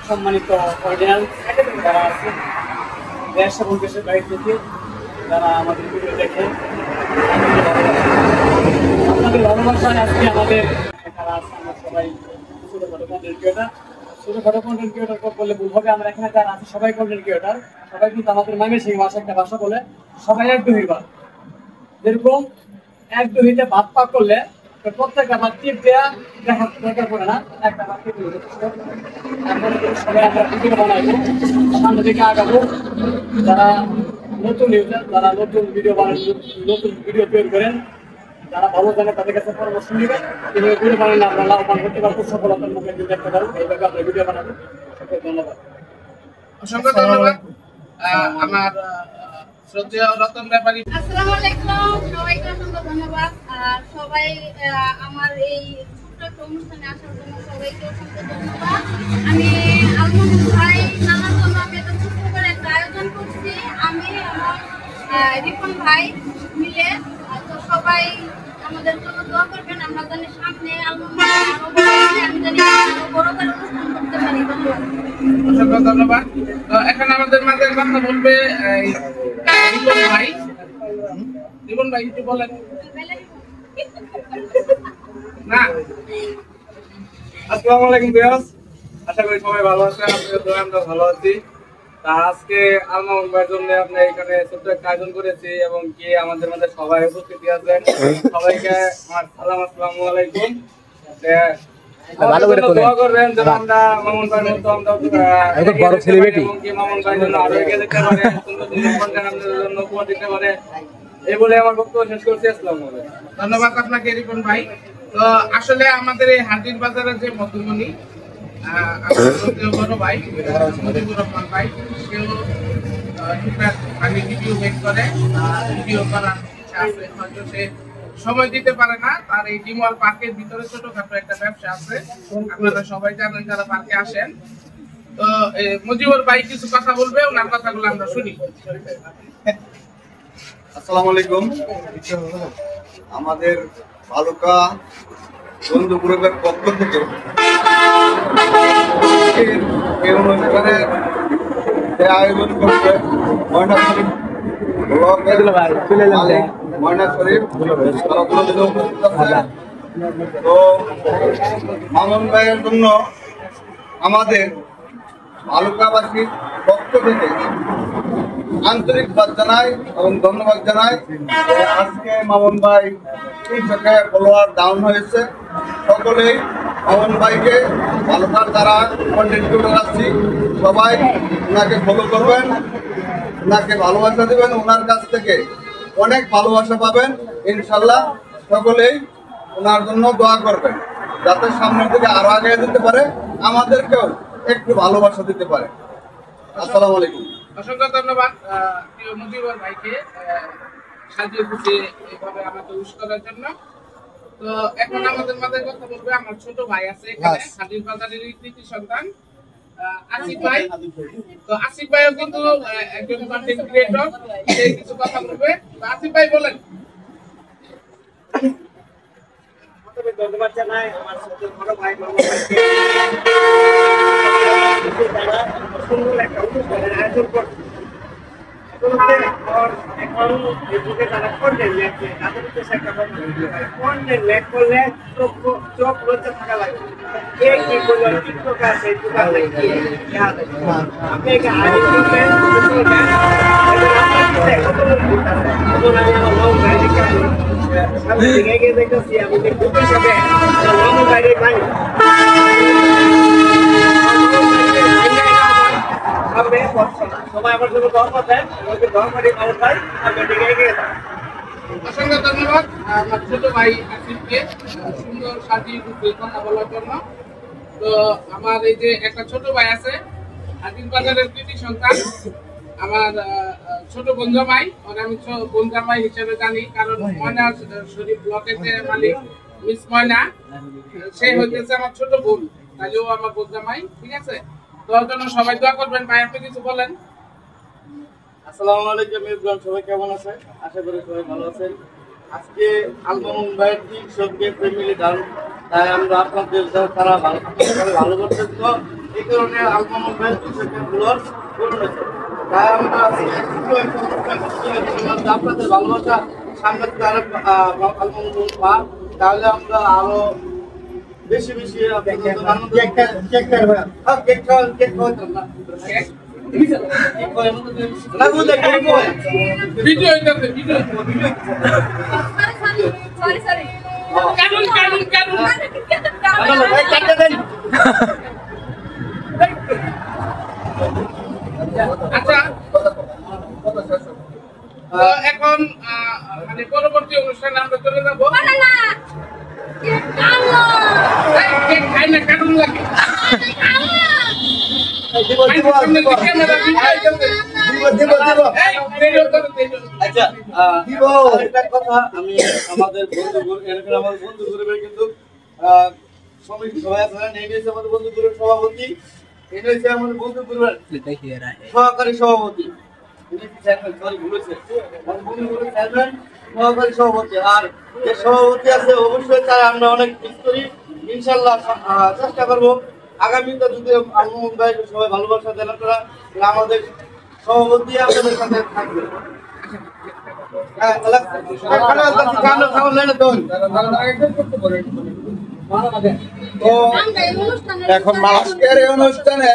সম্মানিত অডিয়েন্স যারা আছেন দেশ এবং দেশের বাইরে থেকে যারা আমাদের ভিডিও দেখে আপনাদের ভালোবাসায় আজকে আমাদের যারা আছে আমরা সবাই ছোটখাটো কন্টেন্ট ক্রিয়েটার। ছোটখাটো কন্টেন্ট ক্রিয়েটার বললে ভুল হবে, আমরা এখানে যারা আছে সবাই কন্টেন্ট ক্রিয়েটার। সবাই কিন্তু আমাদের ময়মনসিংহ ভাষা একটা ভাষা বলে সবাই এক দুহিবার, যেরকম এক দুহিতে ভাত পাক করলে প্রত্যেকটা ভাত টিপ দেওয়া দেখা দরকার পড়ে না, একটা ভাত টিপ দিলে সবাই আমরা ভিডিও বানাবো, সামনে দিকে আগাবো। যারা নতুন ইউজার, যারা নতুন ভিডিও বানান, নতুন ভিডিও তৈরি করেন, যারা ভালো জানে তাদের কাছে পরামর্শ নেবেন কিভাবে ভিডিও বানালে আমরা লাভবান হতে পারবো, সফলতার মুখে দেখতে পারবো। এইভাবে আমরা ভিডিও বানাবো। সকলকে ধন্যবাদ, অসংখ্য ধন্যবাদ। আমার শ্রদ্ধেয় রতন ব্যাপারী, আসসালামু আলাইকুম, সবাইকে অসংখ্য ধন্যবাদ। আর সবাই আমার এই ছোট্ট একটা অনুষ্ঠানে আসার জন্য সবাইকে অসংখ্য ধন্যবাদ। আমি আলমন ভাই নানার জন্য আমি একটা ছোট্ট করে একটা আয়োজন করছি, আমি এবং রিপন ভাই মিলে। তো সবাই আমাদের জন্য দোয়া করবেন, আমরা জানি সামনে আলমন ভাই আমি জানি আরো বড় করে অনুষ্ঠান করতে পারি। ধন্যবাদ, অসংখ্য ধন্যবাদ। তো এখন আমাদের মাঝে কথা বলবে রিপন ভাই। রিপন ভাই একটু বলেন না। আসসালামু আলাইকুম ভিউয়ার্স, আশা করি সবাই ভালো আছেন। আপনাদের দোয়া আমরা ভালো আছি। তা আজকে আলমামুন ভাইয়ের জন্য আপনি এখানে ছোট্ট একটা আয়োজন করেছি এবং কি আমাদের মধ্যে সবাই উপস্থিত আছেন। সবাইকে আমার সালাম, আসসালামু আলাইকুম। ভালো করে দোয়া করবেন যেন আমরা মামুন ভাইয়ের মতো আমরা বড় সেলিব্রিটি এবং কি মামুন ভাই যেন আরো এগিয়ে যেতে পারে, সুন্দর সুন্দর কন্টেন্ট আমাদের জন্য উপহার দিতে পারে। এই বলে আমার বক্তব্য শেষ করছি। আসসালামু আলাইকুম। ধন্যবাদ আপনাকে রিপন ভাই। তো আসলে আমাদের এই হাজির বাজারের যে মধ্যমণি বড় ভাই মুজিবুর রহমান ভাই, সেও টুকটাক আমি ভিডিও মেক করে, ভিডিও করার ইচ্ছা আছে, হয়তো সে সময় দিতে পারে না। তার এই ডিমওয়াল পার্কের ভিতরে ছোটখাটো একটা ব্যবসা আছে, আপনারা সবাই জানেন যারা পার্কে আসেন। তো মুজিবুর ভাই কিছু কথা বলবে, ওনার কথাগুলো আমরা শুনি। আসসালামু আলাইকুম। আমাদের ভালুকা বন্ধু গ্রুপের পক্ষ থেকে আয়োজন করছে ময়না শরীফ ময়না শরীফ। তো মামুন ভাইয়ের জন্য আমাদের ভালুকাবাসীর পক্ষ থেকে আন্তরিকবাদ জানাই এবং ধন্যবাদ জানাই। আজকে মামুন ভাই 300 ফলোয়ার ডাউন হয়েছে। সকলেই মামুন ভাইকে ভালুকার যারা কন্টেন্ট ক্রিয়েটর আসছি সবাই ওনাকে ফলো করবেন, ওনাকে ভালোবাসা দেবেন, ওনার কাছ থেকে অনেক ভালোবাসা পাবেন ইনশাল্লাহ। সকলেই ওনার জন্য দোয়া করবেন যাতে সামনের দিকে আরো আগে যেতে পারে, আমাদেরকেও একটু ভালোবাসা দিতে পারে। আসসালামু আলাইকুম। অসংখ্য ধন্যবাদ প্রিয় মুজিবুর ভাইকে সাজিয়ে গুছিয়ে এইভাবে আমাকে উইশ করার জন্য। তো এখন আমাদের মাঝে কথা বলবে আমার ছোট ভাই আছে এখানে, হাজির বাজারের কৃতি সন্তান আসিফ ভাই। তো আসিফ ভাইও কিন্তু একজন কন্টেন্ট ক্রিয়েটর, সে কিছু কথা বলবে। আসিফ ভাই বলেন। ধন্যবাদ জানাই আমার বড় ভাই সুন্দর একটা অনুষ্ঠানের আয়োজন করছে। এখন ফেসবুকে যারা কন্টেন্ট লেখছে তাদের উদ্দেশ্যে একটা কন্টেন্ট লেখ করলে চোখ লজ্জা থাকা লাগে। কে কি বললো, টিকটক আছে, ফেসবুক আছে, আপনি একে আয়োজন করবেন, এগিয়ে দেখতেছি আমি যে গ্রুপের সাথে মামুন ভাইয়ের গাড়ি সবাই আমার জন্য দোয়া করবেন, দোয়া করি মামুন ভাই আপনি এগিয়ে যান। অসংখ্য ধন্যবাদ আমার ছোট ভাই আসিফকে সুন্দর সাজিয়ে গুছিয়ে কথা বলার জন্য। তো আমার এই যে একটা ছোট ভাই আছে হাজির বাজারের কৃতি সন্তান, আমার ছোট বন্ধুমাই, মানে আমি বন্ধুমাই হিসেবে জানি, কারণ ময়না শরীফ ব্লকের যে মালিক মিস ময়না, সে হইতেছে আমার ছোট বোন, তাহলেও আমার বন্ধুমাই। ঠিক আছে, তোর জন্য সবাই দোয়া করবেন। ভাই আপনি কিছু বলেন। আসসালামু আলাইকুম এভরিওয়ান, সবাই কেমন আছেন? আশা করি সবাই ভালো আছেন। আজকে আলমামুন ভাইয়ের 300 ফ্যামিলি ডাল, তাই আমরা আপনাদের তারা ভালো করতেন, তো এই কারণে আলমামুন ভাইয়ের 300 ব্লগ পূরণ হয়েছে। তাই আমরা আপনাদের ভালোবাসা সামনে আলমামুন পা, তাহলে আমরা আরো বেশি বেশি ভিডিও হইতাছে ভিডিও সরি কানুন কানুন কানুন আচ্ছা তো এখন মানে পরবর্তী অনুষ্ঠানে আমরা চলে যাবো বানানা কেক খাই না কানুন লাগে আচ্ছা একটা কথা, আমি আমাদের বন্ধু গ্রুপের কিন্তু সবাই আপনারা নিয়ে গেছে, আমাদের বন্ধু গ্রুপের সভাপতি, এটা হচ্ছে আমাদের বন্ধু গ্রুপের সহকারী সভাপতি, সহকারী সভাপতি। আর যে সভাপতি আছে অবশ্যই তাই আমরা অনেক মিস করি, ইনশাল্লাহ চেষ্টা করবো আগামীতে যদি আলমামুন ভাই সবাই ভালোবাসা দেন আপনারা, আমাদের সভাপতি আপনাদের সাথে থাকবে। তো এখন আজকের এই অনুষ্ঠানে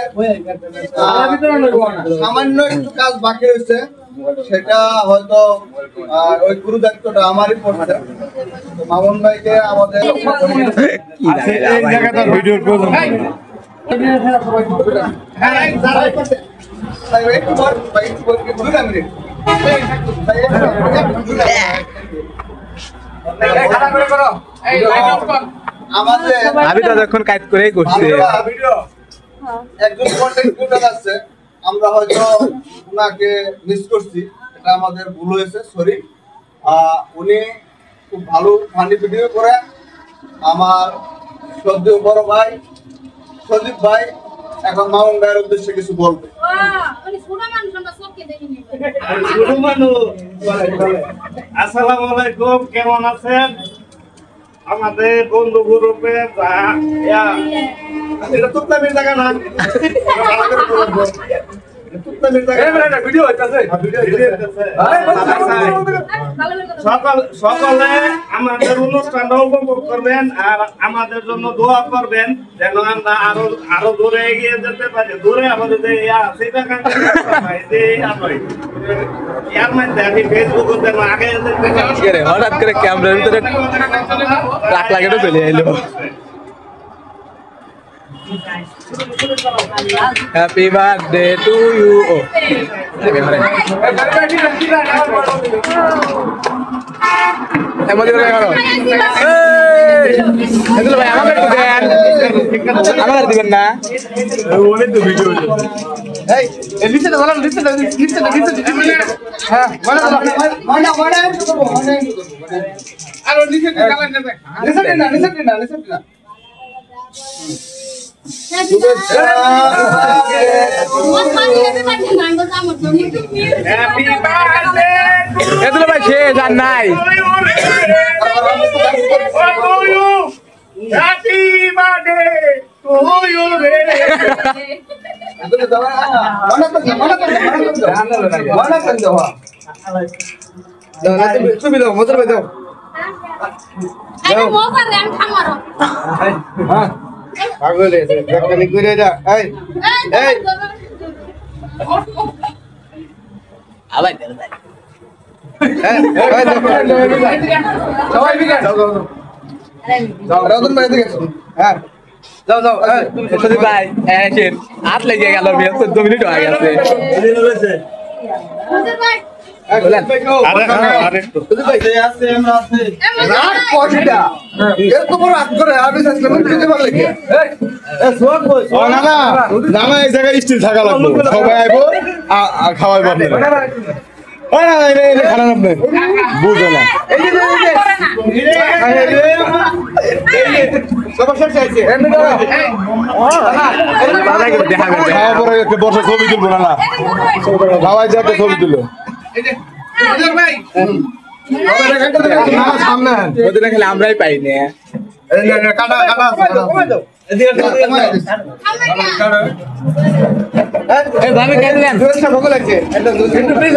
সামান্য একটু কাজ বাকি রয়েছে, সেটা হয়তো ওই গুরু দায়িত্বটা আমারই পড়ছে। তো মামুন ভাইকে আমাদের ভিডিওর প্রয়োজন একজন কন্টেন্ট ক্রিয়েটর আছে, আমরা হয়তো ওনাকে মিস করছি, এটা আমাদের ভুল হয়েছে, সরি। উনি খুব ভালো ফানি ভিডিও করে। আমার শ্রদ্ধেয় বড় ভাই সজীব ভাই এখন মামুন ভাইয়ের উদ্দেশ্যে কিছু বলবে। আসসালামু আলাইকুম, কেমন আছেন? আমাদের বন্ধু গ্রুপে এটা তুত্তামির জায়গা না, সকলে আমাদের অনুষ্ঠানটা উপভোগ করবেন আর আমাদের জন্য দোয়া করবেন, যেন আমরা আরো দূরে এগিয়ে যেতে পারি। দূরে আমাদের যে ইয়ার মধ্যে আমি ফেসবুকে আগে হঠাৎ করে ক্যামেরার ভিতরে রাখ লাগে চলে এলো। Happy birthday to you. ও এমন করে করো, এগুলো ভাই আমাকে একটু দেন, আমাকে দিবেন না। ওনে তো ভিডিও এই নিচে না বলা, নিচে হ্যাঁ মানে আর নিচে গালা নেবে নিচে না এগুলো ভাই সে জান নাই। হ্যাপি বার্থডে টু ইউ রে। ছবি দাও, মজা দাও। পাগল এসে দেখনি করে যা। এই এই আবার সবাই বিকাশ যাও রাজন ভাই দিকে। হ্যাঁ যাও যাও। সজীব ভাই এসেন, হাত লেগে গেল, 14 মিনিট হয়ে গেছে। স্টিল থাকা লাগবে, সবাই আইব খাওয়াইব খানা আপনি বুঝো না। খাওয়া পরে একটা বর্ষা ছবি তুলবো না, খাওয়াই যে একটা ছবি তুলো। ভাই ওদের খেলে আমরাই পাই না কাটা কাটা ভাবি কেন দেন ভোগ লাগছে একটু প্লিজ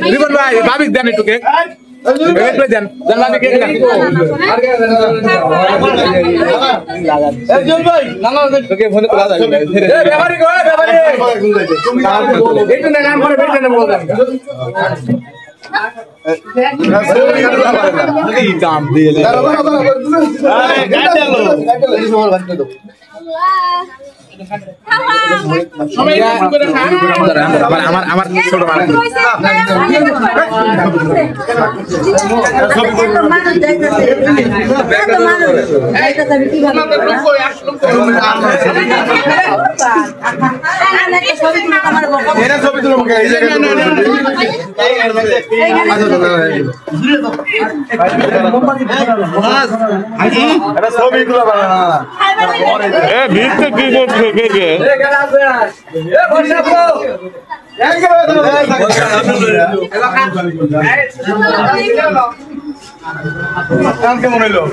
রিবন ভাই ভাবি দেন একটু কেক দেন ভাবি কেক দেন ভাই নানা তোকে ফোন করা যায় ব্যাপারি গো ব্যাপারি একটু নাম করে বের করে বল দাম দিয়ে আমার ছোট ছবি তুলো ছবি তুলো ভিড়তে কি করছে কেমন হইলো